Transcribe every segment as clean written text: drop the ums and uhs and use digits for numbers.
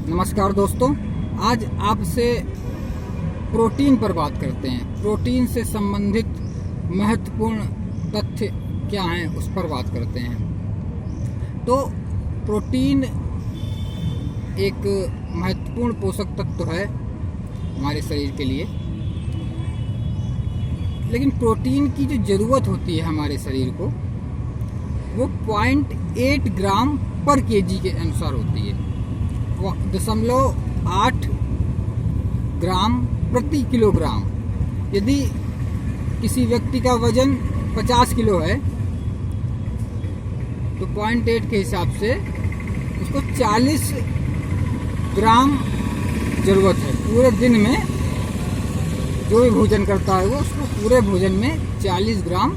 नमस्कार दोस्तों, आज आपसे प्रोटीन पर बात करते हैं। प्रोटीन से संबंधित महत्वपूर्ण तथ्य क्या हैं उस पर बात करते हैं। तो प्रोटीन एक महत्वपूर्ण पोषक तत्व है हमारे शरीर के लिए, लेकिन प्रोटीन की जो ज़रूरत होती है हमारे शरीर को वो 0.8 ग्राम पर केजी के अनुसार होती है। 0.8 ग्राम प्रति किलोग्राम। यदि किसी व्यक्ति का वजन 50 किलो है तो 0.8 के हिसाब से उसको 40 ग्राम ज़रूरत है पूरे दिन में। जो भी भोजन करता है वो उसको पूरे भोजन में 40 ग्राम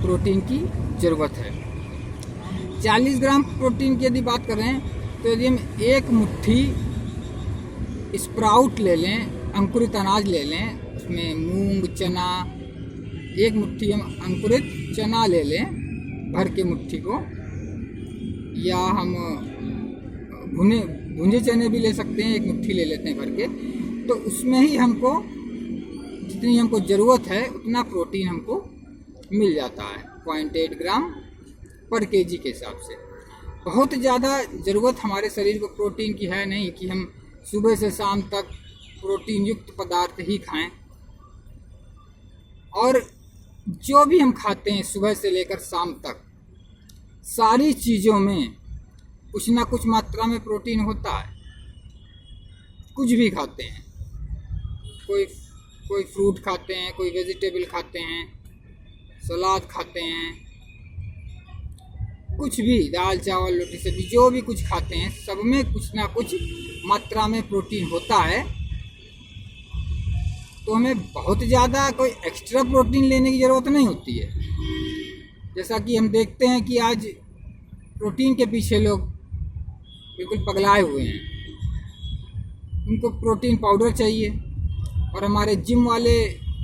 प्रोटीन की ज़रूरत है। 40 ग्राम प्रोटीन की यदि बात करें तो यदि हम एक मुट्ठी स्प्राउट ले लें, अंकुरित अनाज ले लें, उसमें मूंग, चना, एक मुट्ठी हम अंकुरित चना ले लें भर के मुट्ठी को, या हम भुने चने भी ले सकते हैं, एक मुट्ठी ले लेते हैं भर के, तो उसमें ही हमको जितनी हमको ज़रूरत है उतना प्रोटीन हमको मिल जाता है 0.8 ग्राम पर केजी के हिसाब से। बहुत ज़्यादा ज़रूरत हमारे शरीर को प्रोटीन की है नहीं कि हम सुबह से शाम तक प्रोटीन युक्त पदार्थ ही खाएं। और जो भी हम खाते हैं सुबह से लेकर शाम तक, सारी चीज़ों में कुछ ना कुछ मात्रा में प्रोटीन होता है। कुछ भी खाते हैं, कोई फ्रूट खाते हैं, कोई वेजिटेबल खाते हैं, सलाद खाते हैं, कुछ भी दाल चावल रोटी सब्जी जो भी कुछ खाते हैं सब में कुछ ना कुछ मात्रा में प्रोटीन होता है। तो हमें बहुत ज़्यादा कोई एक्स्ट्रा प्रोटीन लेने की ज़रूरत नहीं होती है। जैसा कि हम देखते हैं कि आज प्रोटीन के पीछे लोग बिल्कुल पगलाए हुए हैं। उनको प्रोटीन पाउडर चाहिए, और हमारे जिम वाले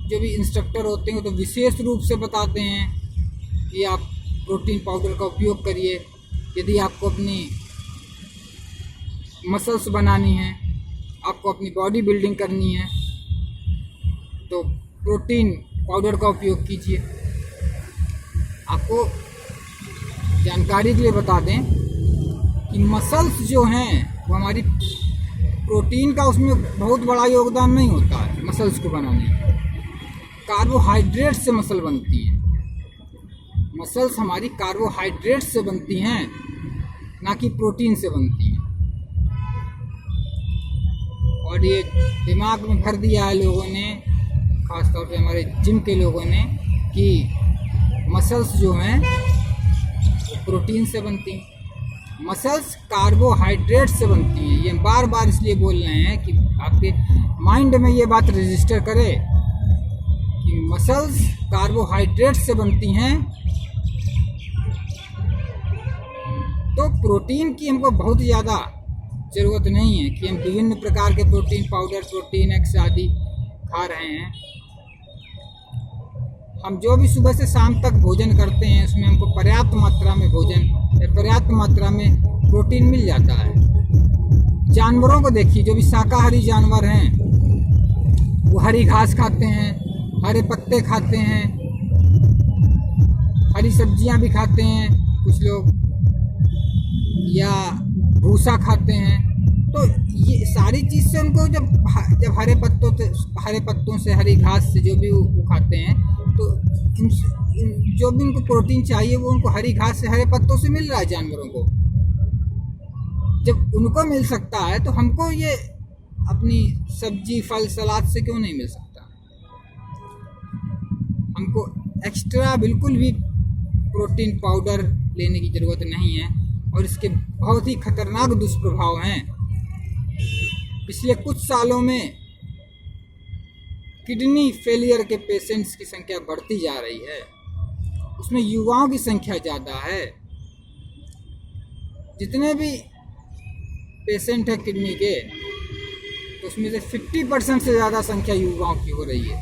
जो भी इंस्ट्रक्टर होते हैं तो विशेष रूप से बताते हैं कि आप प्रोटीन पाउडर का उपयोग करिए यदि आपको अपनी मसल्स बनानी है, आपको अपनी बॉडी बिल्डिंग करनी है, तो प्रोटीन पाउडर का उपयोग कीजिए। आपको जानकारी के लिए बता दें कि मसल्स जो हैं वो हमारी प्रोटीन का उसमें बहुत बड़ा योगदान नहीं होता है मसल्स को बनाने में। कार्बोहाइड्रेट से मसल बनती है। मसल्स हमारी कार्बोहाइड्रेट से बनती हैं, ना कि प्रोटीन से बनती हैं। और ये दिमाग में भर दिया है लोगों ने, खासतौर से हमारे जिम के लोगों ने, कि मसल्स जो हैं वो प्रोटीन से बनती हैं। मसल्स कार्बोहाइड्रेट से बनती हैं। ये बार बार इसलिए बोल रहे हैं कि आपके माइंड में ये बात रजिस्टर करे कि मसल्स कार्बोहाइड्रेट से बनती हैं। तो प्रोटीन की हमको बहुत ज़्यादा ज़रूरत नहीं है कि हम विभिन्न प्रकार के प्रोटीन पाउडर, प्रोटीन एक्स आदि खा रहे हैं। हम जो भी सुबह से शाम तक भोजन करते हैं उसमें हमको पर्याप्त मात्रा में पर्याप्त मात्रा में प्रोटीन मिल जाता है। जानवरों को देखिए, जो भी शाकाहारी जानवर हैं वो हरी घास खाते हैं, हरे पत्ते खाते हैं, हरी सब्जियां भी खाते हैं कुछ लोग, या भूसा खाते हैं। तो ये सारी चीज़ से उनको जब हरे पत्तों से हरी घास से जो भी वो खाते हैं, तो जो भी उनको प्रोटीन चाहिए वो उनको हरी घास से, हरे पत्तों से मिल रहा है जानवरों को। जब उनको मिल सकता है तो हमको ये अपनी सब्जी, फल, सलाद से क्यों नहीं मिल सकता। हमको एक्स्ट्रा बिल्कुल भी प्रोटीन पाउडर लेने की ज़रूरत नहीं है, और इसके बहुत ही खतरनाक दुष्प्रभाव हैं। पिछले कुछ सालों में किडनी फेलियर के पेशेंट्स की संख्या बढ़ती जा रही है। उसमें युवाओं की संख्या ज़्यादा है। जितने भी पेशेंट हैं किडनी के, तो उसमें से 50% से ज़्यादा संख्या युवाओं की हो रही है।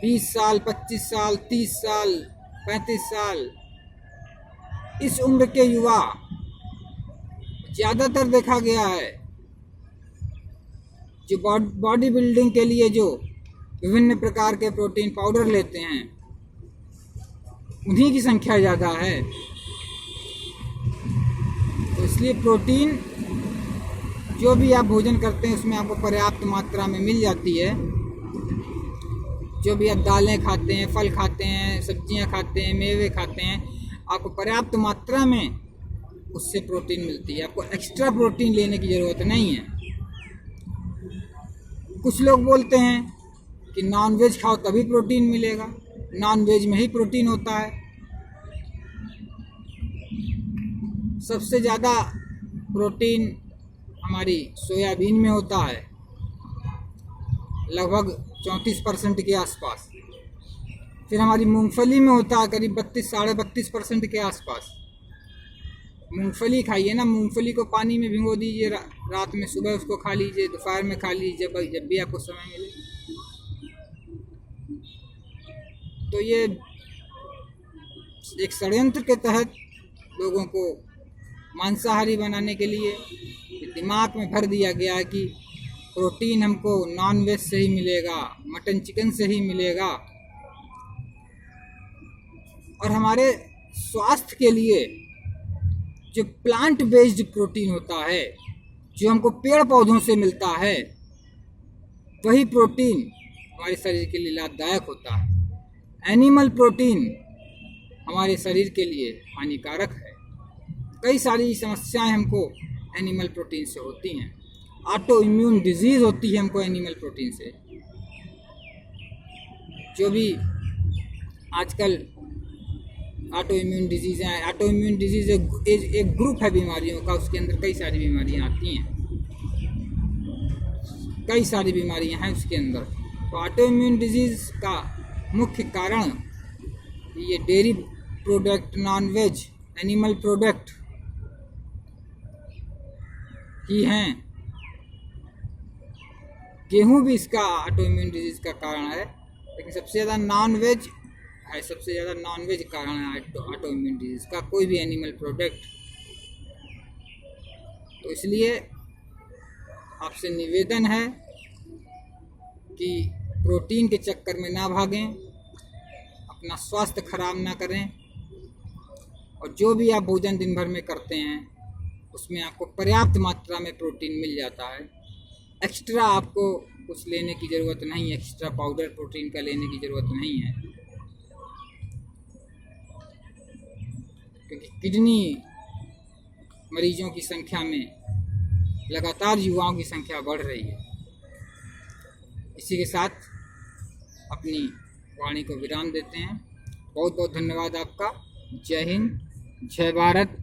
20 साल, 25 साल, 30 साल, 35 साल, इस उम्र के युवा ज़्यादातर देखा गया है जो बॉडी बिल्डिंग के लिए जो विभिन्न प्रकार के प्रोटीन पाउडर लेते हैं उन्हीं की संख्या ज़्यादा है। तो इसलिए प्रोटीन जो भी आप भोजन करते हैं उसमें आपको पर्याप्त मात्रा में मिल जाती है। जो भी आप दालें खाते हैं, फल खाते हैं, सब्जियां खाते हैं, मेवे खाते हैं, आपको पर्याप्त मात्रा में उससे प्रोटीन मिलती है। आपको एक्स्ट्रा प्रोटीन लेने की ज़रूरत नहीं है। कुछ लोग बोलते हैं कि नॉन वेज खाओ तभी प्रोटीन मिलेगा, नॉन वेज में ही प्रोटीन होता है। सबसे ज़्यादा प्रोटीन हमारी सोयाबीन में होता है, लगभग 34% के आसपास। फिर हमारी मूंगफली में होता है करीब 32-32.5% के आसपास। मूंगफली खाइए ना, मूंगफली को पानी में भिगो दीजिए रात में, सुबह उसको खा लीजिए, दोपहर में खा लीजिए, जब भी आपको समय मिले। तो ये एक षड्यंत्र के तहत लोगों को मांसाहारी बनाने के लिए दिमाग में भर दिया गया है कि प्रोटीन हमको नॉन वेज से ही मिलेगा, मटन चिकन से ही मिलेगा। और हमारे स्वास्थ्य के लिए जो प्लांट बेस्ड प्रोटीन होता है, जो हमको पेड़ पौधों से मिलता है, वही प्रोटीन हमारे शरीर के लिए लाभदायक होता है। एनिमल प्रोटीन हमारे शरीर के लिए हानिकारक है। कई सारी समस्याएं हमको एनिमल प्रोटीन से होती हैं। ऑटो इम्यून डिजीज़ होती है हमको एनिमल प्रोटीन से। जो भी आजकल ऑटो इम्यून डिजीज़ हैं, ऑटो इम्यून डिजीज़ एक ग्रुप है बीमारियों का, उसके अंदर कई सारी बीमारियां आती हैं, कई सारी बीमारियां हैं उसके अंदर। तो ऑटो इम्यून डिजीज़ का मुख्य कारण ये dairy product, non veg, animal product ही हैं। गेहूं भी इसका ऑटो इम्यून डिजीज़ का कारण है, लेकिन सबसे ज़्यादा नॉन वेज है, सबसे ज़्यादा नॉन वेज कारण है ऑटो इम्यून डिजीज़ का, कोई भी एनिमल प्रोडक्ट। तो इसलिए आपसे निवेदन है कि प्रोटीन के चक्कर में ना भागें, अपना स्वास्थ्य खराब ना करें, और जो भी आप भोजन दिन भर में करते हैं उसमें आपको पर्याप्त मात्रा में प्रोटीन मिल जाता है। एक्स्ट्रा आपको कुछ लेने की ज़रूरत नहीं है, एक्स्ट्रा पाउडर प्रोटीन का लेने की ज़रूरत नहीं है, क्योंकि किडनी मरीजों की संख्या में लगातार युवाओं की संख्या बढ़ रही है। इसी के साथ अपनी वाणी को विराम देते हैं। बहुत बहुत धन्यवाद आपका। जय हिंद, जय भारत,